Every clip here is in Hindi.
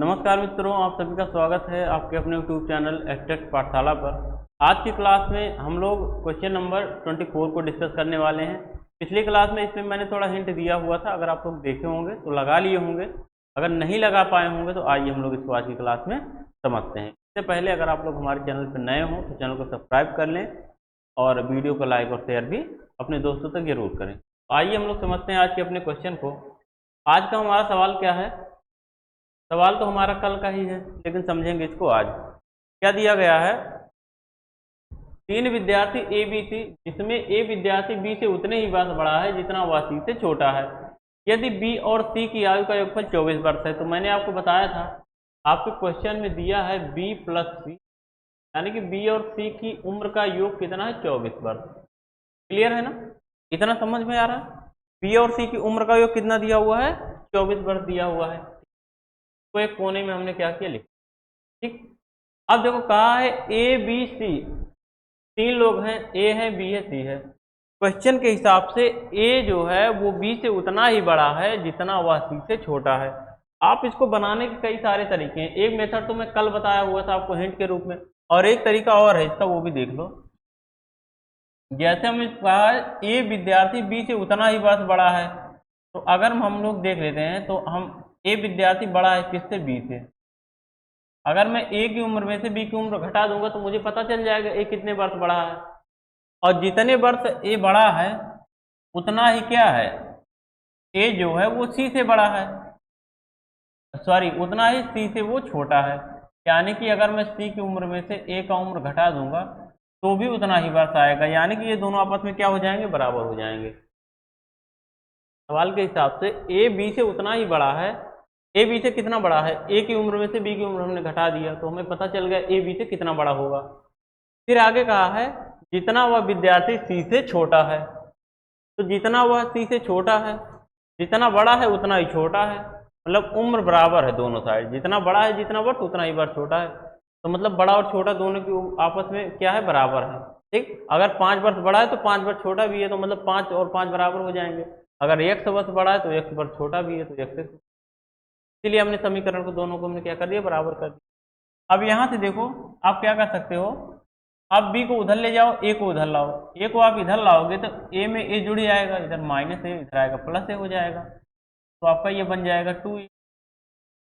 नमस्कार मित्रों, आप सभी का स्वागत है आपके अपने YouTube चैनल एस्टेट पाठशाला पर। आज की क्लास में हम लोग क्वेश्चन नंबर 24 को डिस्कस करने वाले हैं। पिछली क्लास में इसमें मैंने थोड़ा हिंट दिया हुआ था, अगर आप लोग देखे होंगे तो लगा लिए होंगे, अगर नहीं लगा पाए होंगे तो आइए हम लोग इसको आज की क्लास में समझते हैं। इससे पहले अगर आप लोग हमारे चैनल पर नए हों तो चैनल को सब्सक्राइब कर लें और वीडियो को लाइक और शेयर भी अपने दोस्तों तक जरूर करें। आइए हम लोग समझते हैं आज के अपने क्वेश्चन को। आज का हमारा सवाल क्या है? सवाल तो हमारा कल का ही है, लेकिन समझेंगे इसको आज। क्या दिया गया है? 3 विद्यार्थी ए बी सी, जिसमें ए विद्यार्थी बी से उतने ही वर्ष बड़ा है जितना वह सी से छोटा है। यदि बी और सी की आयु का योगफल 24 वर्ष है, तो मैंने आपको बताया था, आपके क्वेश्चन में दिया है बी प्लस सी, यानी कि बी और सी की उम्र का योग कितना है? 24 वर्ष। क्लियर है ना? इतना समझ में आ रहा है? बी और सी की उम्र का योग कितना दिया हुआ है? 24 वर्ष दिया हुआ है। तो एक कोने में हमने क्या किया, लिखा। ठीक, अब देखो कहा है ए बी सी, 3 लोग हैं, ए है, बी है, सी है। क्वेश्चन के हिसाब से ए जो है वो बी से उतना ही बड़ा है जितना वह सी से छोटा है। आप इसको बनाने के कई सारे तरीके हैं। एक मेथड तो मैं कल बताया हुआ था आपको हिंट के रूप में, और एक तरीका और है इसका, वो भी देख लो। जैसे हमने कहा है ए विद्यार्थी बी से उतना ही वर्ष बड़ा है, तो अगर हम लोग देख लेते हैं तो हम ए विद्यार्थी बड़ा है किससे? बी से। अगर मैं ए की उम्र में से बी की उम्र घटा दूंगा तो मुझे पता चल जाएगा ए कितने वर्ष बड़ा है। और जितने वर्ष ए बड़ा है उतना ही क्या है, ए जो है वो सी से बड़ा है, सॉरी उतना ही सी से वो छोटा है। यानी कि अगर मैं सी की उम्र में से ए का उम्र घटा दूंगा तो भी उतना ही वर्ष आएगा, यानी कि ये दोनों आपस में क्या हो जाएंगे? बराबर हो जाएंगे। सवाल के हिसाब से ए बी से उतना ही बड़ा है। ए बी से कितना बड़ा है? ए की उम्र में से बी की उम्र हमने घटा दिया तो हमें पता चल गया ए बी से कितना बड़ा होगा। फिर आगे कहा है जितना वह विद्यार्थी सी से छोटा है, तो जितना वह सी से छोटा है, जितना बड़ा है उतना ही छोटा है, मतलब उम्र बराबर है दोनों साइड। जितना बड़ा है जितना वर्ष उतना ही वर्ष छोटा है, तो मतलब बड़ा और छोटा दोनों की आपस में क्या है? बराबर है। ठीक, अगर 5 वर्ष बड़ा है तो 5 वर्ष छोटा भी है, तो मतलब 5 और 5 बराबर हो जाएंगे। अगर 1 वर्ष बड़ा है तो 1 वर्ष छोटा भी है, तो 1 से, इसलिए हमने समीकरण को दोनों को हमने क्या कर दिया? बराबर कर दिया। अब यहां से देखो आप क्या कर सकते हो, आप बी को उधर ले जाओ, ए को उधर लाओ। ए को आप इधर लाओगे तो ए में ए जुड़ जाएगा, इधर माइनस ए, इधर आएगा प्लस ए हो जाएगा, तो आपका ये बन जाएगा 2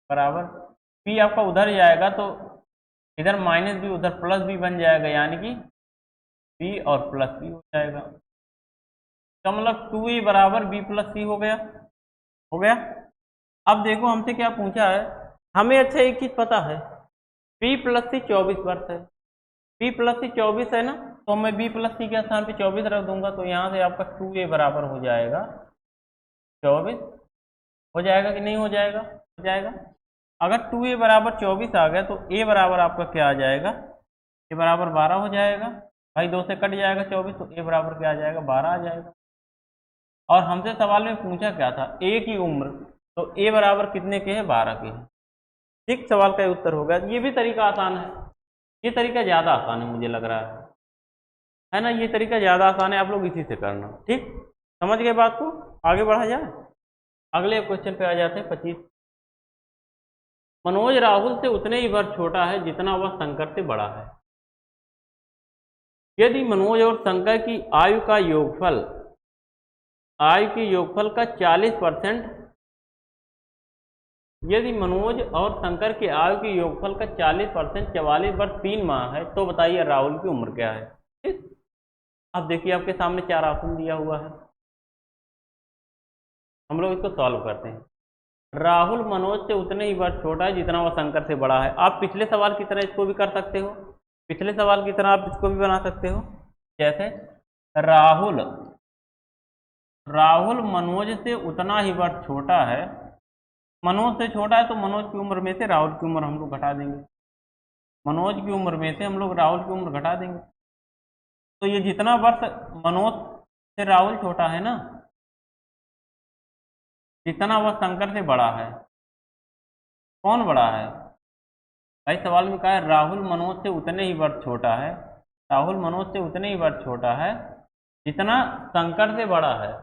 बराबर। बी आपका उधर जाएगा तो इधर माइनस बी उधर प्लस बी बन जाएगा, यानी कि बी और प्लस बी हो जाएगा। तो मतलब 2a बराबर बी प्लस सी हो गया। हो गया। अब देखो हमसे क्या पूछा है, हमें अच्छा एक चीज पता है, बी प्लस सी 24 वर्ष है। बी प्लस सी 24 है ना, तो मैं बी प्लस सी के स्थान पे 24 रख दूंगा, तो यहाँ से आपका 2a बराबर हो जाएगा 24। हो जाएगा कि नहीं हो जाएगा? हो जाएगा। अगर 2a बराबर 24 आ गया तो a बराबर आपका क्या आ जाएगा? a बराबर 12 हो जाएगा। भाई 2 से कट जाएगा 24, तो a बराबर क्या आ जाएगा? 12 आ जाएगा। और हमसे सवाल में पूछा क्या था? a की उम्र, तो a बराबर कितने के हैं? 12 के हैं। ठीक, सवाल का उत्तर हो गया। ये भी तरीका आसान है, ये तरीका ज़्यादा आसान है मुझे लग रहा है ना? ये तरीका ज़्यादा आसान है, आप लोग इसी से करना। ठीक, समझ गए बात को? आगे बढ़ा जाए, अगले क्वेश्चन पे आ जाते हैं। 25, मनोज राहुल से उतने ही वर्ष छोटा है जितना वह शंकर से बड़ा है। यदि मनोज और शंकर की आयु का योगफल, आयु के योगफल का 40%, यदि मनोज और शंकर के आयु के योगफल का 40% 44 वर्ष 3 माह है, तो बताइए राहुल की उम्र क्या है? ठीक, अब देखिए आपके सामने 4 ऑप्शन दिया हुआ है, हम लोग इसको सॉल्व करते हैं। राहुल मनोज से उतने ही वर्ष छोटा है जितना वह शंकर से बड़ा है। आप पिछले सवाल की तरह इसको भी कर सकते हो, पिछले सवाल की तरह आप इसको भी बना सकते हो। जैसे राहुल मनोज से उतना ही वर्ष छोटा है, मनोज से छोटा है तो मनोज की उम्र में से राहुल की उम्र हम लोग घटा देंगे, मनोज की उम्र में से हम लोग राहुल की उम्र घटा देंगे। तो ये जितना वर्ष मनोज से राहुल छोटा है ना, जितना वह शंकर से बड़ा है। कौन बड़ा है भाई? सवाल में कहा है राहुल मनोज से उतने ही वर्ष छोटा है, राहुल मनोज से उतने ही वर्ष छोटा है जितना शंकर से बड़ा है।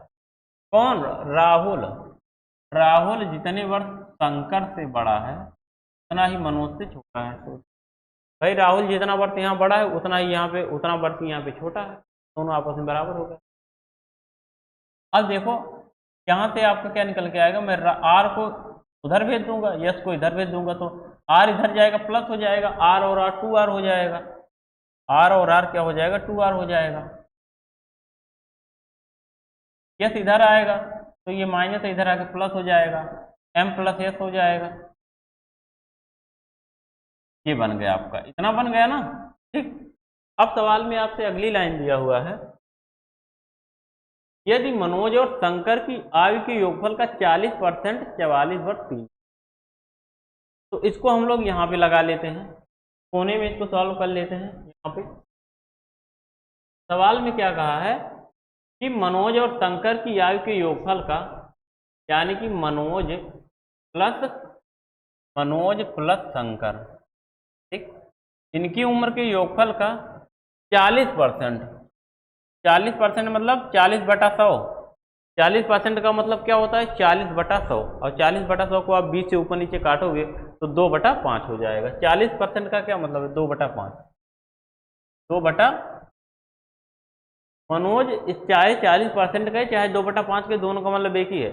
कौन? राहुल जितने वर्ष शंकर से बड़ा है, उतना ही मनोज से छोटा है। तो भाई राहुल जितना वर्ष यहाँ बड़ा है उतना ही यहाँ पे, उतना वर्ष यहाँ पे छोटा है, दोनों आपस में बराबर हो गए। अब देखो यहाँ से आपका क्या निकल के आएगा, मैं आर को उधर भेज दूंगा, यस को इधर भेज दूंगा, तो आर इधर जाएगा प्लस हो जाएगा, आर और आर 2r हो जाएगा, आर और आर क्या हो जाएगा 2r हो जाएगा। यस इधर आएगा तो ये माइनस इधर आके प्लस हो जाएगा, m प्लस एस हो जाएगा। ये बन गया आपका, इतना बन गया ना, ठीक। अब सवाल में आपसे अगली लाइन दिया हुआ है, यदि मनोज और शंकर की आयु के योगफल का 40% 44 वर्ष 3, तो इसको हम लोग यहाँ पे लगा लेते हैं, कोने में इसको सॉल्व कर लेते हैं। यहाँ पे सवाल में क्या कहा है कि मनोज और शंकर की आयु के योगफल का, यानी कि मनोज प्लस शंकर, ठीक, इनकी उम्र के योगफल का 40%, 40% मतलब 40/100, 40% का मतलब क्या होता है 40/100, और 40/100 को आप 20 से ऊपर नीचे काटोगे तो 2/5 हो जाएगा। 40% का क्या मतलब है 2/5, 2 मनोज चाहे 40% का है चाहे 2/5 के, दोनों का मतलब एक ही है।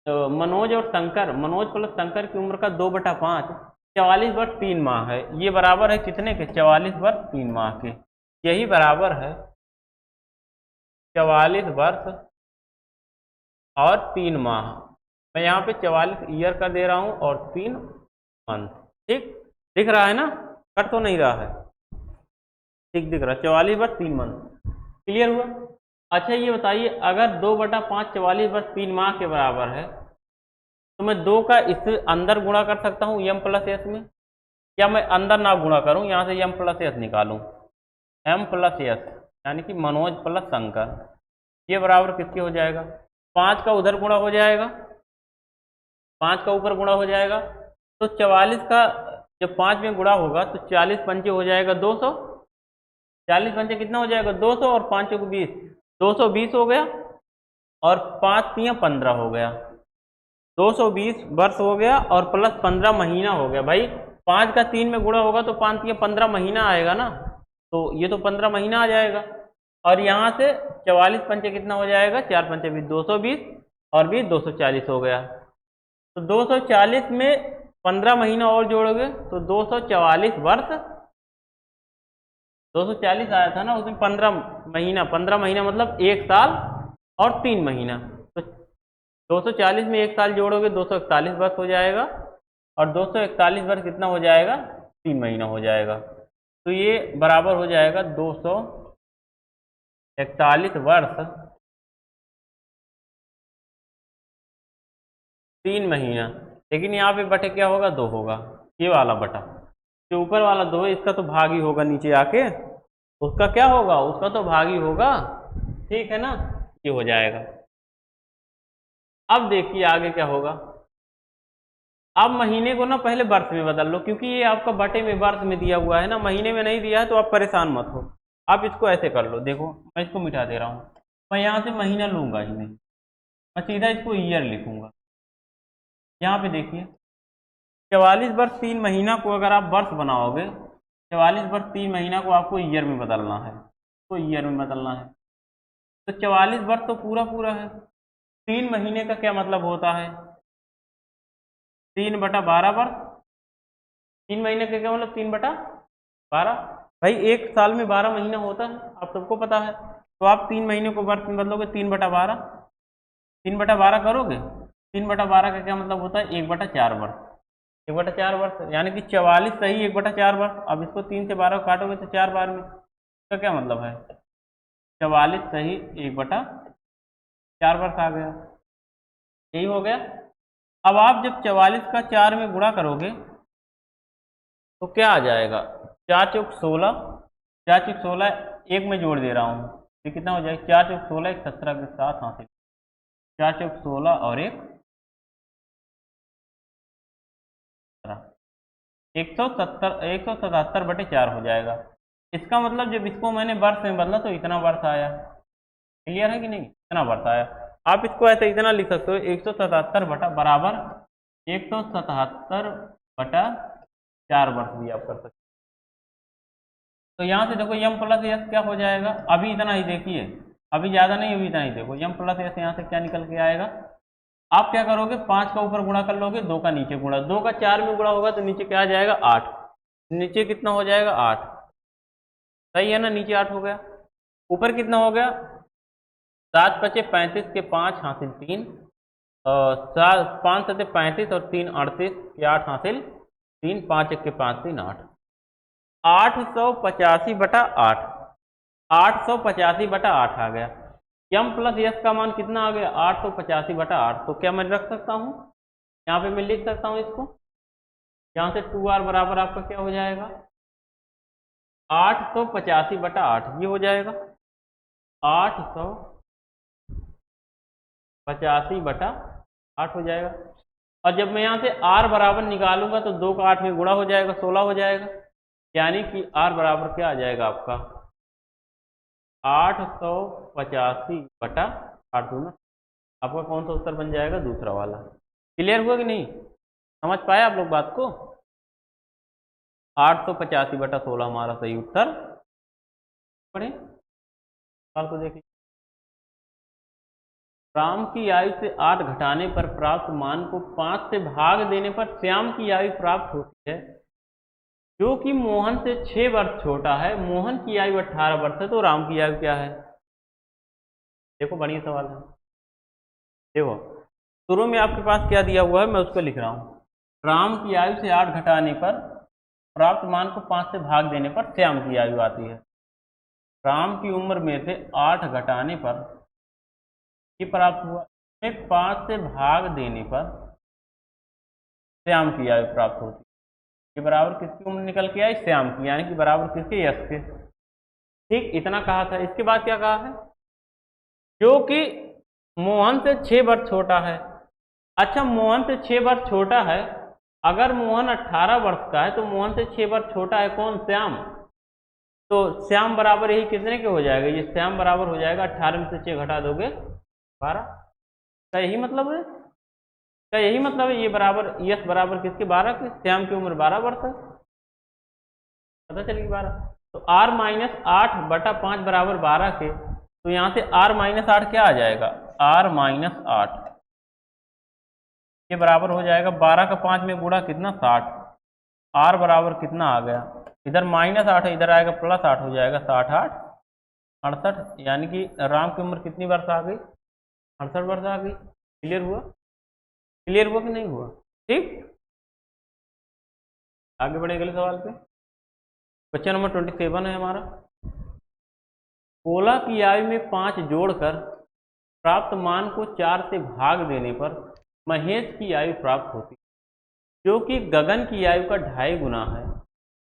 तो मनोज और शंकर, मनोज प्लस शंकर की उम्र का 2/5 44 वर्ष 3 माह है, ये बराबर है कितने के 44 वर्ष 3 माह के, यही बराबर है 44 वर्ष और 3 माह। मैं यहाँ पे 44 ईयर का दे रहा हूँ और 3 मंथ, ठीक दिख रहा है ना, कट तो नहीं रहा है, ठीक दिख रहा है, 44 वर्ष 3 मंथ, क्लियर हुआ। अच्छा ये बताइए अगर 2/5 44 वर्ष 3 माह के बराबर है तो मैं 2 का इससे अंदर गुणा कर सकता हूँ m प्लस एस में, या मैं अंदर ना गुणा करूँ, यहाँ से m प्लस एस निकालूँ, m प्लस एस यानी कि मनोज प्लस शंकर, ये बराबर किसके हो जाएगा, 5 का उधर गुणा हो जाएगा, 5 का ऊपर गुणा हो जाएगा, तो 44 का जब 5 में गुणा होगा तो 40 पंचे हो जाएगा 200, 40 पंचे कितना हो जाएगा 200, और 5 को 20, 220 हो गया, और 5 3 15 हो गया, 220 वर्ष हो गया और प्लस 15 महीना हो गया। भाई 5 का 3 में गुणा होगा तो 5 3 15 महीना आएगा ना, तो ये तो 15 महीना आ जाएगा, और यहाँ से 44 पंचे कितना हो जाएगा, 4 पंचे 20, 220 और 20 240 हो गया, तो 240 में 15 महीना और जोड़ोगे तो 244 वर्ष, 240 आया था ना उसमें 15 महीना, 15 महीना मतलब 1 साल और 3 महीना, तो 240 में 1 साल जोड़ोगे 241 वर्ष हो जाएगा, और 241 वर्ष कितना हो जाएगा 3 महीना हो जाएगा, तो ये बराबर हो जाएगा 241 वर्ष 3 महीना। लेकिन यहाँ पे बटे क्या होगा 2 होगा, ये वाला बटा जो ऊपर वाला 2 है इसका तो भागी होगा, नीचे आके उसका क्या होगा, उसका तो भागी होगा, ठीक है ना, ये हो जाएगा। अब देखिए आगे क्या होगा, अब महीने को ना पहले वर्ष में बदल लो, क्योंकि ये आपका बटे में वर्ष में दिया हुआ है ना, महीने में नहीं दिया है तो आप परेशान मत हो। आप इसको ऐसे कर लो, देखो मैं इसको मिटा दे रहा हूँ, मैं यहाँ से महीना लूंगा ही नहीं, मैं सीधा इसको ईयर लिखूंगा। यहाँ पे देखिए 44 वर्ष 3 महीना को अगर आप वर्ष बनाओगे, 44 वर्ष 3 महीना को आपको ईयर में बदलना है, तो ईयर में बदलना है, तो 44 वर्ष तो पूरा पूरा है, 3 महीने का क्या मतलब होता है 3/12 वर्ष, 3 महीने का क्या मतलब 3/12, भाई एक साल में 12 महीना होता है, आप सबको पता है, तो आप 3 महीने को वर्ष में बदलोगे 3/12, 3/12 करोगे, 3/12 का क्या मतलब होता है 1/4 वर्ष, 1/4 वर्ष यानी कि 44 सही 1/4 वर्ष। अब इसको 3 से 12 काटोगे तो 4 बार में, इसका क्या मतलब है 44 सही 1/4 वर्ष आ गया, यही हो गया। अब आप जब 44 का 4 में गुणा करोगे तो क्या आ जाएगा 4 चौक 16, 4 चौक 16 एक में जोड़ दे रहा हूँ, ये कितना हो जाएगा 4 चौक 16 एक 17 के साथ हासिल, 4 चौक 16 और एक 177/4 हो जाएगा। इसका मतलब जब इसको मैंने वर्ष में बदला तो इतना वर्ष आया, क्लियर है कि नहीं, इतना वर्ष आया। आप इसको ऐसे इतना लिख सकते हो 177 बटा बराबर 177 बटा 4 वर्ष भी आप कर सकते हैं। तो यहाँ से देखो यम प्लस यस क्या हो जाएगा, अभी इतना ही देखिए, अभी ज़्यादा नहीं, अभी इतना ही देखो, यम प्लस यस यहाँ से क्या निकल के आएगा। आप क्या करोगे, 5 का ऊपर गुणा कर लोगे, 2 का नीचे गुणा, 2 का 4 में गुणा होगा तो नीचे क्या आ जाएगा 8, नीचे कितना हो जाएगा 8, सही है ना, नीचे 8 हो गया। ऊपर कितना हो गया, 7 पचे 35 के 5 हासिल 3, 5 सते 35 और 3 38 के 8 हासिल 3, 5 1 के 5 3 8, 885 बटा 8, 885 बटा 8 आ गया। यम प्लस यस का मान कितना आ गया, 885 बटा 8। तो क्या मैं रख सकता हूँ, यहाँ पे मैं लिख सकता हूँ इसको, यहाँ से 2r बराबर आपका क्या हो जाएगा 885 बटा 8, ये हो जाएगा 885 बटा 8 हो जाएगा। और जब मैं यहाँ से r बराबर निकालूंगा तो 2 का 8 में गुणा हो जाएगा, 16 हो जाएगा, यानी कि r बराबर क्या आ जाएगा आपका 885 बटा 8 दूना, आपका कौन सा उत्तर बन जाएगा, दूसरा वाला। क्लियर हुआ कि नहीं, समझ पाए आप लोग बात को। 885 बटा 16 हमारा सही उत्तर। पढ़े सवाल को देखिए, राम की आयु से 8 घटाने पर प्राप्त मान को 5 से भाग देने पर श्याम की आयु प्राप्त होती है, जो कि मोहन से 6 वर्ष छोटा है। मोहन की आयु 18 वर्ष है, तो राम की आयु क्या है। देखो बढ़िया सवाल है। देखो शुरू में आपके पास क्या दिया हुआ है, मैं उसको लिख रहा हूँ, राम की आयु से 8 घटाने पर प्राप्त मान को 5 से भाग देने पर श्याम की आयु आती है। राम की उम्र में से 8 घटाने पर ये प्राप्त हुआ, 5 से भाग देने पर श्याम की आयु प्राप्त होती है। ये बराबर किसकी उम्र निकल के आई, श्याम की, यानी कि बराबर किसके, यश के। ठीक, इतना कहा था। इसके बाद क्या कहा है, जो कि मोहन से 6 वर्ष छोटा है। अच्छा, मोहन से 6 वर्ष छोटा है, अगर मोहन 18 वर्ष का है तो मोहन से 6 वर्ष छोटा है कौन, श्याम। तो श्याम बराबर यही कितने के हो जाएगा, ये श्याम बराबर हो जाएगा 18 में से 6 घटा दोगे 12, का यही मतलब है, का यही मतलब है। ये बराबर यश बराबर किसके, 12 के, श्याम की उम्र 12 वर्ष है, पता चलेगी 12। तो r माइनस 8 बटा 5 बराबर 12 के, तो यहाँ से r माइनस 8 क्या आ जाएगा, r माइनस 8, ये बराबर हो जाएगा 12 का 5 में गुणा कितना 60, r बराबर कितना आ गया, इधर माइनस 8 है, इधर आएगा प्लस 8 हो जाएगा, 60 8 68, यानी कि राम की उम्र कितनी वर्ष आ गई, 68 वर्ष आ गई। क्लियर हुआ, क्लियर हुआ कि नहीं हुआ। ठीक, आगे बढ़े अगले सवाल पे। क्वेश्चन नंबर 27 है हमारा, गोला की आयु में 5 जोड़कर प्राप्त मान को 4 से भाग देने पर महेश की आयु प्राप्त होती, जो कि गगन की आयु का 2.5 गुना है।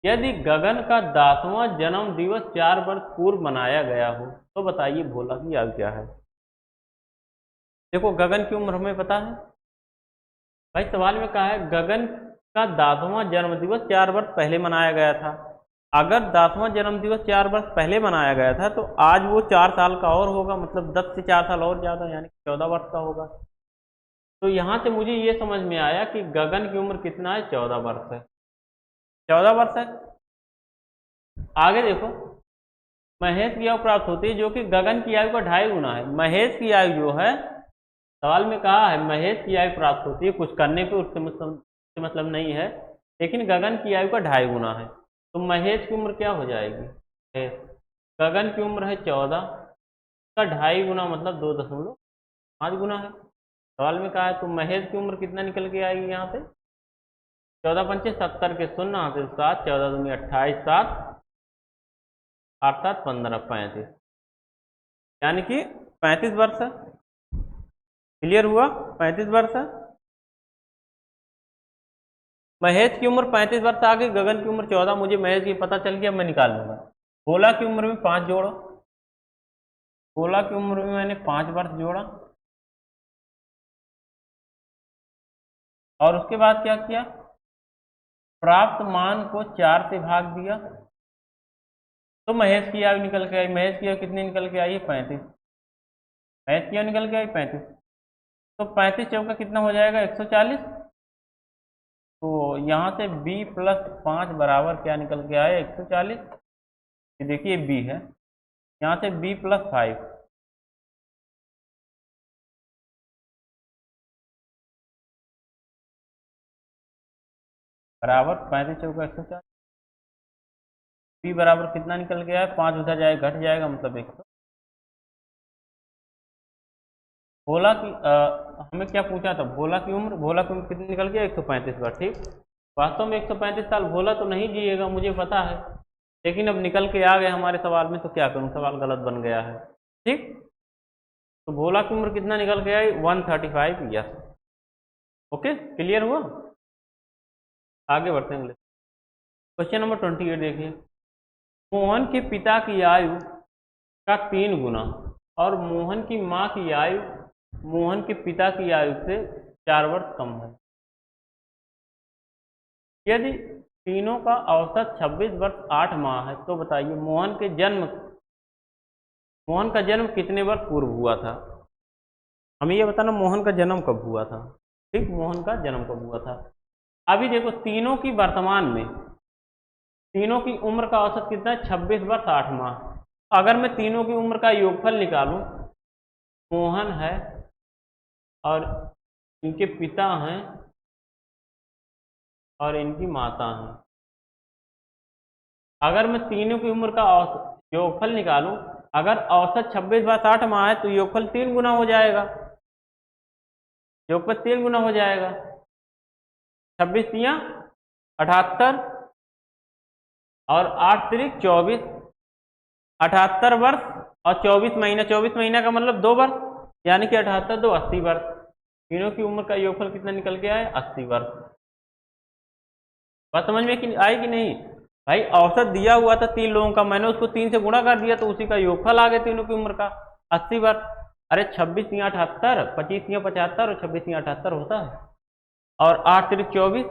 यदि गगन का 10वां जन्म दिवस 4 वर्ष पूर्व मनाया गया हो तो बताइए भोला की आयु क्या है। देखो गगन की उम्र हमें पता है भाई, सवाल में कहा है गगन का 10वां जन्म दिवस 4 वर्ष पहले मनाया गया था। अगर 10वां जन्म दिवस 4 वर्ष पहले मनाया गया था तो आज वो 4 साल का और होगा, मतलब 10 से 4 साल और ज़्यादा, यानी 14 वर्ष का होगा। तो यहाँ से मुझे ये समझ में आया कि गगन की उम्र कितना है, 14 वर्ष है, 14 वर्ष है। आगे देखो, महेश की आयु प्राप्त होती है जो कि गगन की आयु का 2.5 गुना है। महेश की आयु जो है, सवाल में कहा है महेश की आयु प्राप्त होती है, कुछ करने पे उससे मतलब नहीं है, लेकिन गगन की आयु का 2.5 गुना है। तो महेश की उम्र क्या हो जाएगी, गगन की उम्र है 14 का 2.5 गुना मतलब 2.5 गुना है। सवाल में कहा है तो महेश की उम्र कितना निकल के आएगी, यहाँ से 14 पंचे 70 के 0 हासिल 7, 14 दूनी 28, 7 8 7 15 35, यानी कि 35 वर्ष है। क्लियर हुआ, 35 वर्ष है। महेश की उम्र 35 वर्ष आ गई, गगन की उम्र 14, मुझे महेश की पता चल गया, मैं निकाल लूंगा। गोला की उम्र में 5 जोड़ो, गोला की उम्र में मैंने 5 वर्ष जोड़ा, और उसके बाद क्या किया, प्राप्त मान को 4 से भाग दिया, तो महेश की आयु निकल के आई। महेश की आयु कितनी निकल के आई है, 35, महेश की आयु निकल के आई 35। तो 35 चौका कितना हो जाएगा, 140, तो यहाँ से b प्लस 5 बराबर क्या निकल के आया 140। ये देखिए b है, यहाँ से b प्लस 5 बराबर 35 चौका 140। b बराबर कितना निकल गया है, 5 उधर जाएगा घट जाएगा, मतलब 100। भोला की हमें क्या पूछा था, भोला की उम्र कितनी निकल गया 135 बार। ठीक, वास्तव में 135 साल भोला तो नहीं जिएगा मुझे पता है, लेकिन अब निकल के आ गए हमारे सवाल में, तो क्या करूं, सवाल गलत बन गया है। ठीक, तो भोला की उम्र कितना निकल गया है 135 ईयर्स। ओके, क्लियर हुआ। आगे बढ़ते हैं। क्वेश्चन नंबर 28 देखिए। मोहन के पिता की आयु का 3 गुना और मोहन की माँ की आयु मोहन के पिता की आयु से 4 वर्ष कम है। यदि तीनों का औसत 26 वर्ष 8 माह है तो बताइए मोहन का जन्म कितने वर्ष पूर्व हुआ था। हमें यह बताना मोहन का जन्म कब हुआ था। ठीक, मोहन का जन्म कब हुआ था। अभी देखो तीनों की वर्तमान में तीनों की उम्र का औसत कितना है 26 वर्ष 8 माह। अगर मैं तीनों की उम्र का योगफल निकालूं, मोहन है और इनके पिता हैं और इनकी माता हैं। अगर मैं तीनों की उम्र का योगफल निकालूं, अगर औसत 26 बार 60 माह है तो योगफल 3 गुना हो जाएगा। योगफल 3 गुना हो जाएगा। 26 तियां 78 और 8 तिरिक 24, 78 वर्ष और 24 महीना। 24 महीना का मतलब 2 वर्ष, यानी कि 78 2 80 वर्ष। तीनों की उम्र का योगफल कितना निकल गया है 80 वर्ष। बात समझ में आई कि नहीं भाई। औसत दिया हुआ था 3 लोगों का, मैंने उसको 3 से गुणा कर दिया तो उसी का योगफल आ गया तीनों की उम्र का 80 वर्ष। अरे 26 तियां 78, 25 तियां 75 और 26 तियां 78 होता है, और 8 तिरिक 24,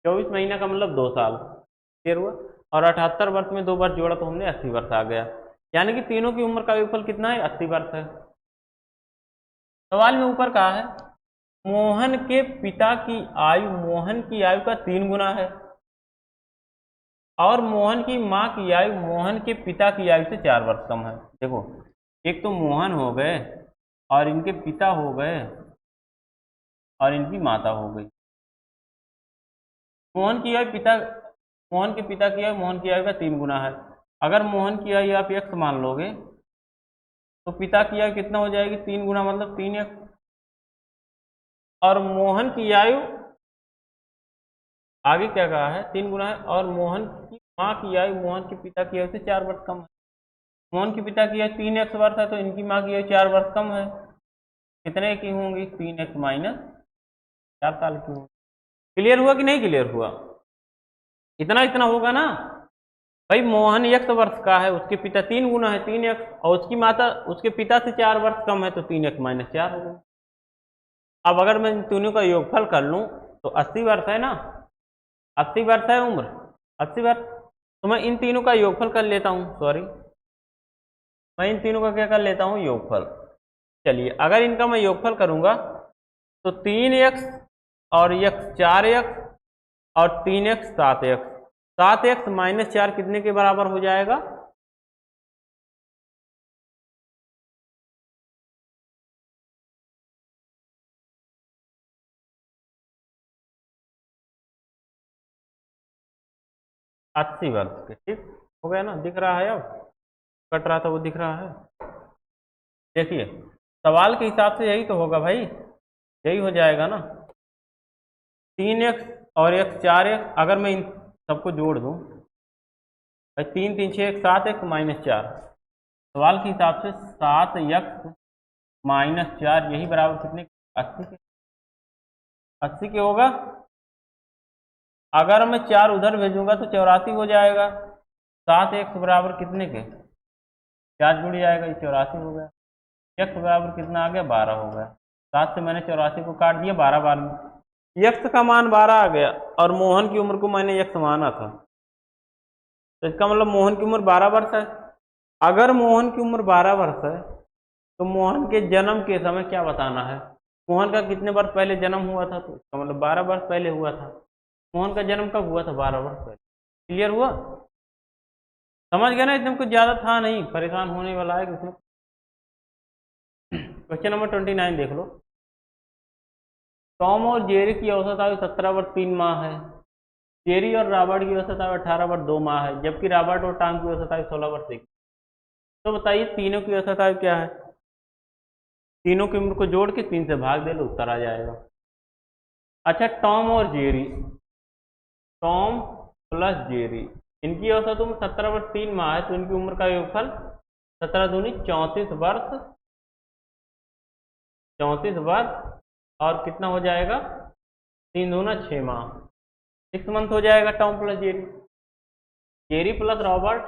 24 महीना का मतलब 2 साल। क्लियर हुआ। और 78 वर्ष में 2 वर्ष जोड़ा तो हमने 80 वर्ष आ गया, यानी कि तीनों की उम्र का योगफल कितना है 80 वर्ष है। सवाल में ऊपर कहा है मोहन के पिता की आयु मोहन की आयु का 3 गुना है और मोहन की माँ की आयु मोहन के पिता की आयु से 4 वर्ष कम है। देखो, एक तो मोहन हो गए और इनके पिता हो गए और इनकी माता हो गई। मोहन के पिता की आयु मोहन की आयु का 3 गुना है। अगर मोहन की आयु आप x मान लोगे तो पिता की आयु कितना हो जाएगी 3 गुना मतलब 3x, और मोहन की आयु आगे क्या कहा है 3 गुना है, और मोहन की माँ की आयु मोहन के पिता की आयु से 4 वर्ष कम है। मोहन के पिता की आयु 3x वर्ष है तो इनकी माँ की आयु 4 वर्ष कम है। कितने की होंगी 3x माइनस 4 साल की होंगी। क्लियर हुआ कि नहीं क्लियर हुआ। इतना होगा ना भाई। मोहन x वर्ष का है, उसके पिता 3 गुना है 3x, और उसकी माता उसके पिता से 4 वर्ष कम है तो 3x माइनस 4 होगा। अब अगर मैं इन तीनों का योगफल कर लूं तो 80 वर्ष है ना, 80 वर्ष है उम्र 80 वर्ष। तो मैं इन तीनों का योगफल कर लेता हूं, मैं इन तीनों का क्या कर लेता हूं योगफल। चलिए, अगर इनका मैं योगफल करूंगा तो 3x और x 4x और 3x 7x। 7x माइनस 4 कितने के बराबर हो जाएगा 80 वर्ष के। ठीक हो गया ना, दिख रहा है, अब कट रहा था वो दिख रहा है। देखिए सवाल के हिसाब से यही तो होगा भाई, यही हो जाएगा ना। 3x और x 4x, अगर मैं इन सबको जोड़ दूं भाई 3 3 6 7x माइनस 4, सवाल के हिसाब से 7x माइनस 4 यही बराबर कितने 80 के होगा। अगर मैं 4 उधर भेजूंगा तो 84 हो जाएगा। 7x बराबर कितने के 4 जुड़ जाएगा, ये 84 हो गया। x बराबर कितना आ गया 12 हो गया। 7 से मैंने 84 को काट दिया 12 बार में, x का मान 12 आ गया और मोहन की उम्र को मैंने x माना था, तो इसका मतलब मोहन की उम्र 12 वर्ष है। अगर मोहन की उम्र 12 वर्ष है तो मोहन के जन्म के समय क्या बताना है, मोहन का कितने वर्ष पहले जन्म हुआ था, तो इसका मतलब 12 वर्ष पहले हुआ था। मोहन का जन्म कब हुआ था? 12 वर्ष पहले। क्लियर हुआ? समझ गए ना? एकदम कुछ ज़्यादा था नहीं, परेशान होने वाला है इसमें। क्वेश्चन नंबर 29 देख लो। टॉम और जेरी की औसत आयु 17 वर्ष 3 माह है। जेरी और रॉबर्ट की औसत आयु 18 वर्ष 2 माह है, जबकि रॉबर्ट और टॉम की औसत आयु 16 वर्ष 1। तो बताइए तीनों की औसत आयु क्या है? तीनों की उम्र को जोड़ के 3 से भाग दे लो, उत्तर आ जाएगा। अच्छा, टॉम और जेरी, टॉम प्लस जेरी, इनकी औसत उम्र 17 वर्ष 3 माह है, तो इनकी उम्र का योगफल 17 दूनी 34 वर्ष, 34 वर्ष और कितना हो जाएगा? 3 दूना 6 माह, 6 मंथ हो जाएगा Tom plus Jerry. Jerry plus Robert,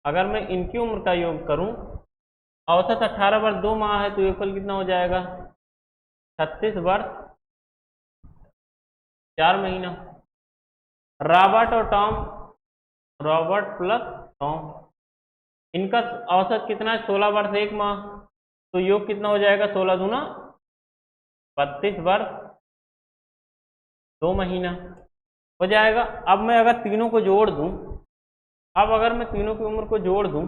अगर मैं इनकी उम्र का योग करूं, औसत 18 वर्ष 2 माह है, तो योगफल कितना हो जाएगा? 36 वर्ष 4 महीना। रॉबर्ट और टॉम, रॉबर्ट प्लस टॉम, इनका औसत कितना है? 16 वर्ष 1 माह, तो योग कितना हो जाएगा? 16 दूना 32 वर्ष 2 महीना हो जाएगा। अब मैं अगर तीनों को जोड़ दूं, अब अगर मैं तीनों की उम्र को जोड़ दूं,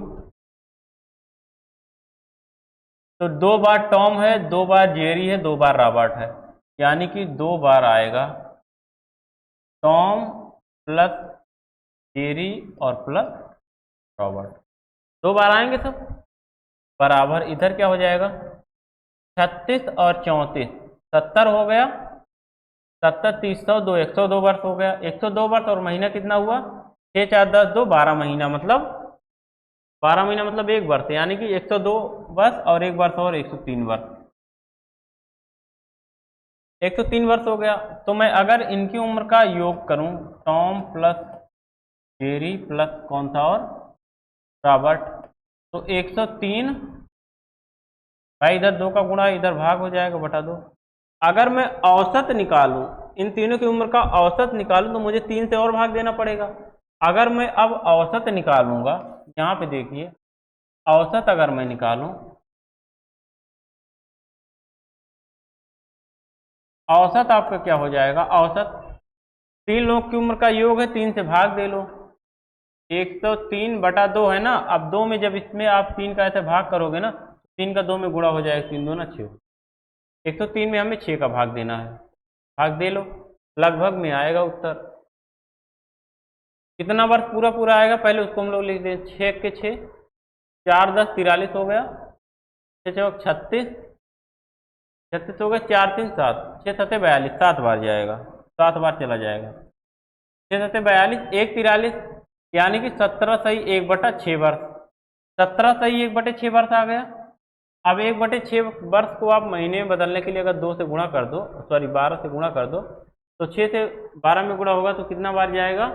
तो 2 बार टॉम है, 2 बार जेरी है, 2 बार रॉबर्ट है, यानी कि 2 बार आएगा टॉम प्लस जेरी और प्लस रॉबर्ट, 2 बार आएंगे सब बराबर। इधर क्या हो जाएगा? 36 और 34, 70 हो गया, 70 30 102, 102 वर्ष हो गया। 102 वर्ष और महीना कितना हुआ? 6 4 10 2, 12 महीना, मतलब 12 महीना मतलब 1 वर्ष, यानी कि 102 वर्ष और 1 वर्ष और 103 वर्ष, 103 वर्ष हो गया। तो मैं अगर इनकी उम्र का योग करूं, टॉम प्लस जेरी प्लस कौन सा और रॉबर्ट, तो 103 भाई, इधर 2 का गुणा इधर भाग हो जाएगा बटा 2। अगर मैं औसत निकालूं, इन तीनों की उम्र का औसत निकालूं, तो मुझे 3 से और भाग देना पड़ेगा। अगर मैं अब औसत निकालूंगा, यहाँ पे देखिए, औसत अगर मैं निकालूं, औसत आपका क्या हो जाएगा? औसत 3 लोग की उम्र का योग है, 3 से भाग दे लो, 103 बटा 2 है ना। अब 2 में जब इसमें आप 3 का ऐसे भाग करोगे ना, 3 का 2 में गुणा हो जाएगा, 3 2 ना 6, 103 में हमें 6 का भाग देना है, भाग दे लो, लगभग में आएगा उत्तर। कितना वर्ष पूरा पूरा आएगा? पहले उसको हम लोग लिख दें, 6 के 6, 4 10 43 हो गया, 6 चौक 36, 36 हो गया, 4 3 7, 6 7 42, 7 बार जाएगा, 7 बार चला जाएगा, 6 7 42, 1 43, यानी कि 17 सही 1 बटा 6 वर्ष, 17 सही 1 बटे 6 वर्ष आ गया। अब 1 बटे 6 वर्ष को आप महीने में बदलने के लिए अगर 2 से गुणा कर दो, सॉरी 12 से गुणा कर दो, तो 6 से 12 में गुणा होगा तो कितना बार जाएगा?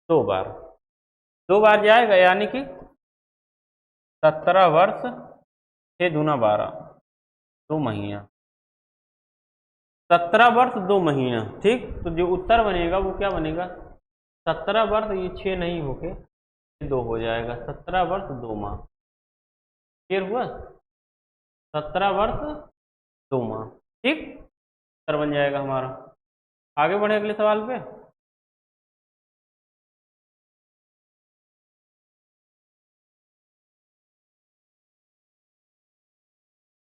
2 बार, 2 बार जाएगा, यानी कि 17 वर्ष 6 दूना 12, 2 महीना, 17 वर्ष 2 महीना। ठीक, तो जो उत्तर बनेगा वो क्या बनेगा? 17 वर्ष, ये 6 नहीं होके 2 हो जाएगा, 17 वर्ष 2 माह। क्लियर हुआ? 17 वर्ष 2 माह, ठीक, उत्तर बन जाएगा हमारा। आगे बढ़े अगले सवाल पे।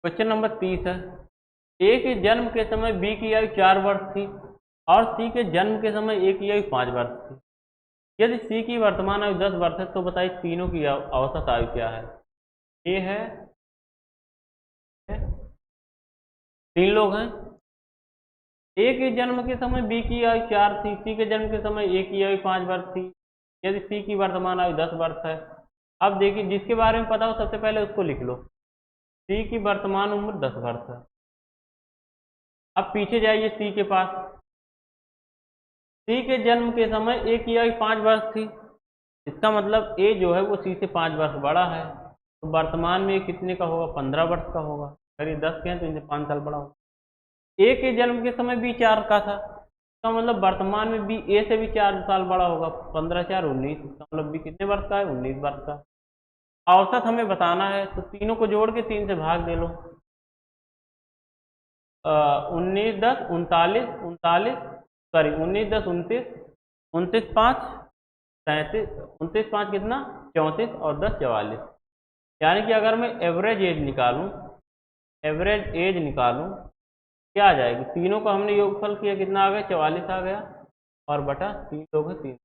क्वेश्चन नंबर 30 है। ए के जन्म के समय बी की आयु 4 वर्ष थी और सी के जन्म के समय ए की आयु 5 वर्ष थी। यदि सी की वर्तमान आयु 10 वर्ष है, तो बताइए तीनों की औसत आयु क्या है? ए है, 3 लोग हैं। ए के जन्म के समय बी की आयु 4 थी, सी के जन्म के समय ए की आयु 5 वर्ष थी। यदि सी की वर्तमान आयु 10 वर्ष है, अब देखिए जिसके बारे में पता हो सबसे पहले उसको लिख लो। सी की वर्तमान उम्र 10 वर्ष है। अब पीछे जाइए सी के पास, सी के जन्म के समय ए की आयु 5 वर्ष थी, इसका मतलब ए जो है वो सी से 5 वर्ष बड़ा है, तो वर्तमान में कितने का होगा? 15 वर्ष का होगा। अगर ये 10 के हैं तो इनसे 5 साल बड़ा होगा। ए के जन्म के समय बी 4 का था, इसका मतलब वर्तमान में बी ए से भी 4 साल बड़ा होगा, 15 4 19, इसका मतलब बी कितने वर्ष का है? 19 वर्ष का। औसत हमें बताना है, तो तीनों को जोड़ के 3 से भाग दे लो, 19 10 39, 39 सॉरी 19 10 29, 29 5 37, 29 5 कितना 34 और 10 44। यानी कि अगर मैं एवरेज एज निकालूं, एवरेज एज निकालूं क्या आ जाएगी, तीनों का हमने योगफल किया कितना आ गया 44 आ गया, और बटा 3 लोग 3,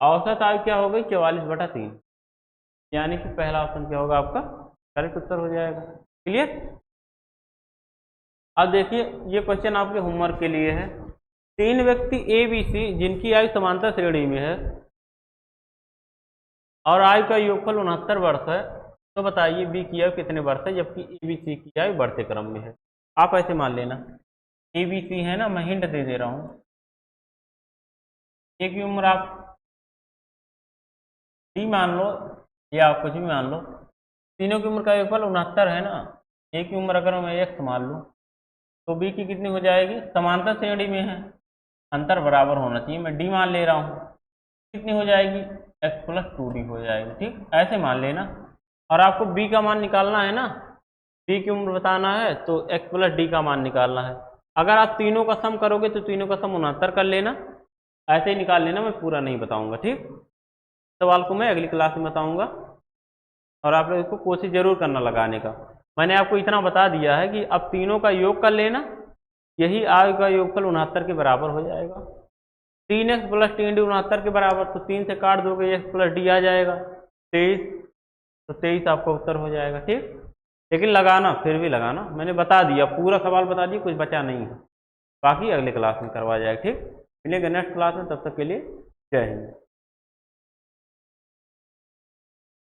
औसत आयु क्या हो गई 44 बटा 3। यानी कि पहला ऑप्शन क्या होगा आपका करेक्ट उत्तर हो जाएगा। क्लियर। अब देखिए ये क्वेश्चन आपके होमवर्क के लिए है। 3 व्यक्ति ए बी सी जिनकी आयु समांतर श्रेणी में है और आयु का योगफल 69 वर्ष है, तो बताइए बी की आयु कितने वर्ष है, जबकि ए बी सी की आयु बढ़ते क्रम में है। आप ऐसे मान लेना ए बी सी है ना, मैं हिंट दे दे रहा हूँ। ए की उम्र आप डी मान लो या आप कुछ भी मान लो, तीनों की उम्र का योगफल 69 है ना। ए की उम्र अगर मैं एक्स मान लूँ तो बी की कितनी हो जाएगी, समांतर श्रेणी में है, अंतर बराबर होना चाहिए, मैं डी मान ले रहा हूँ, कितनी हो जाएगी एक्स प्लस 2d हो जाएगी। ठीक, ऐसे मान लेना। और आपको बी का मान निकालना है ना, बी की उम्र बताना है तो एक्स प्लस डी का मान निकालना है। अगर आप तीनों का सम करोगे तो तीनों का सम 69 कर लेना, ऐसे ही निकाल लेना, मैं पूरा नहीं बताऊंगा। ठीक, सवाल को मैं अगली क्लास में बताऊंगा और आप लोग इसको कोशिश जरूर करना लगाने का। मैंने आपको इतना बता दिया है कि अब तीनों का योग कर लेना, यही आयु का योगफल 69 के बराबर हो जाएगा। 3x प्लस 3d 69 के बराबर, तो 3 से काट दोगे x प्लस डी आ जाएगा 23, तो 23 आपका उत्तर हो जाएगा। ठीक, लेकिन लगाना, फिर भी लगाना, मैंने बता दिया, पूरा सवाल बता दिया, कुछ बचा नहीं है, बाकी अगले क्लास में करवा जाएगा। ठीक, मिलेंगे नेक्स्ट क्लास में, तब तक के लिए जय हिंद।